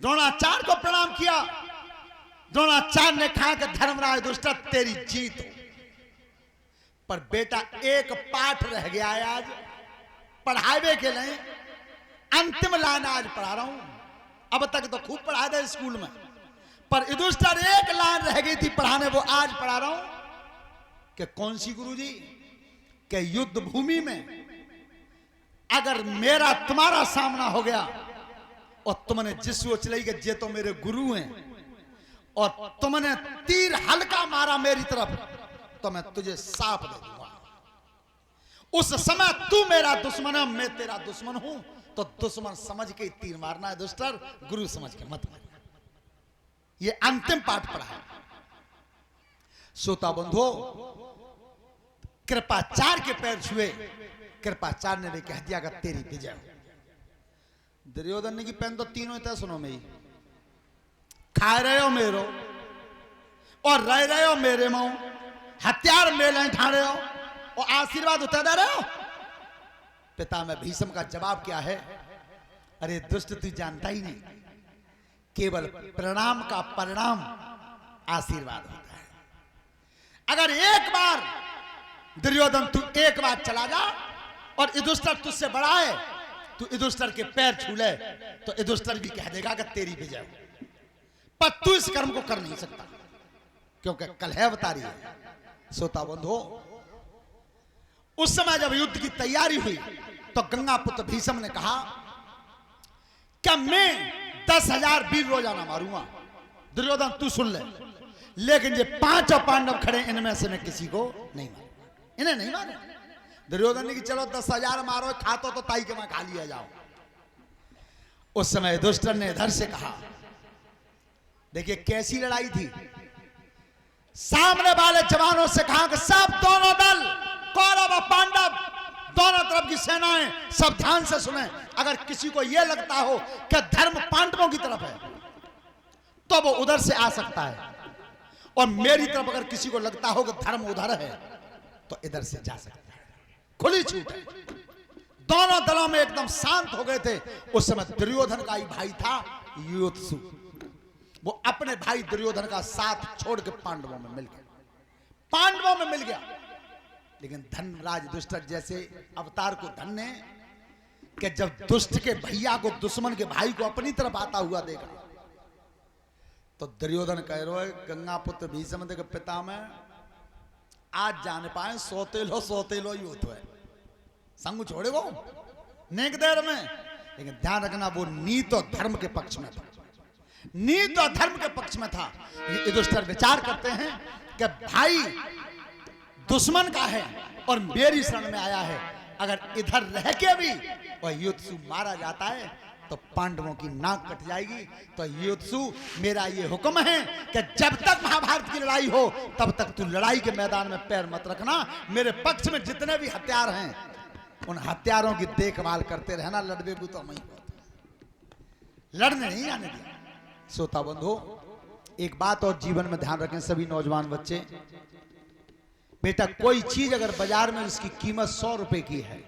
द्रोणाचार्य को प्रणाम किया। द्रोणाचार्य ने कहा कि धर्मराज दुष्ट तेरी जीत हो, पर बेटा एक पाठ रह गया है आज पढ़ावे के लिए, अंतिम लाइन आज पढ़ा रहा हूं। अब तक तो खूब पढ़ा दे स्कूल में, पर युधिष्ठिर एक लाइन रह गई थी पढ़ाने, वो आज पढ़ा रहा हूं। कि कौन सी गुरुजी? कि युद्ध भूमि में अगर मेरा तुम्हारा सामना हो गया और तुमने जिस वो चलाई कि ये तो मेरे गुरु हैं और तुमने तीर हल्का मारा मेरी तरफ, तो मैं तुझे साफ दे दूंगा। उस समय तू मेरा दुश्मन है, मैं तेरा दुश्मन हूं, तो दुश्मन समझ के तीर मारना है दुष्टर, गुरु समझ के मत मारना। ये अंतिम पाठ पढ़ा है। श्रोता बंधो, कृपाचार्य के पैर छुए, कृपाचार्य ने भी कह दिया कि तेरी विजय हो। दुर्योधन ने की पेन तो तीनों इतना सुनो में ही, खा रहे हो मेरो और रह रहे हो मेरे मुंह, हथियार मेले ठा रहे हो और आशीर्वाद उतर दे रहे हो। पिता में भीष्म का जवाब क्या है? अरे दुष्ट तू जानता ही नहीं, केवल प्रणाम का परिणाम आशीर्वाद होता है। अगर एक बार दुर्योधन तू एक बार चला जा और युधिष्ठिर तुझसे बड़ा है, तू युधिष्ठिर के पैर छू ले, तो युधिष्ठिर भी कह देगा कि तेरी विजय हो, पर तू इस कर्म को कर नहीं सकता क्योंकि कलह अवतारी है। श्रोता बंधो, उस समय जब युद्ध की तैयारी हुई तो गंगा पुत्र भीष्म ने कहा कि मैं 10,000 वीर रोजाना मारूंगा। दुर्योधन तू सुन ले, लेकिन ये 5 पांडव खड़े, इनमें से मैं किसी को नहीं मारूंगा, इन्हें नहीं मारूंगा। दुर्योधन ने कि चलो 10,000 मारो, खातो तो ताई के मैं खा लिया जाओ। उस समय युधिष्ठिर ने इधर से कहा, देखिए कैसी लड़ाई थी। सामने वाले जवानों से कहा कि सब दोनों दल, कौरव और पांडव, दोनों तरफ की सेनाएं सब ध्यान से सुने। अगर किसी को यह लगता हो कि धर्म पांडवों की तरफ है तो वो उधर से आ सकता है, और मेरी तरफ अगर किसी को लगता हो कि धर्म उधर है तो इधर से जा सकता है। खुली छूट है। दोनों दलों में एकदम शांत हो गए थे। उस समय दुर्योधन का ही भाई था युधिष्ठिर, वो अपने भाई दुर्योधन का साथ छोड़ के पांडवों में मिल गया, पांडवों में मिल गया। लेकिन धनराज युधिष्ठिर जैसे अवतार को धन्य कि जब दुष्ट के भैया को, दुश्मन के भाई को अपनी तरफ आता हुआ देखा, तो दुर्योधन कह रहे गंगा पुत्र भीष्म देख पिता में आज जाने पाए, सोतेलो ही होता है, संग छोड़े वो नेक देर में। लेकिन ध्यान रखना, वो नीत और धर्म के पक्ष में था, नीत और धर्म के पक्ष में था। युधिष्ठिर विचार करते हैं कि भाई दुश्मन का है और मेरी शरण में आया है, अगर इधर रह के भी और युधिष्ठिर मारा जाता है तो पांडवों की नाक कट जाएगी। तो युधिष्ठिर, मेरा ये हुक्म है कि जब तक महाभारत की लड़ाई हो तब तक तू लड़ाई के मैदान में पैर मत रखना। मेरे पक्ष में जितने भी हथियार हैं उन हथियारों की देखभाल करते रहना, लड़बे को तो मैं लड़ने नहीं आने दिया। श्रोता बंधु, एक बात और जीवन में ध्यान रखें सभी नौजवान बच्चे, बेटा कोई चीज अगर बाजार में जिसकी कीमत 100 रुपए की है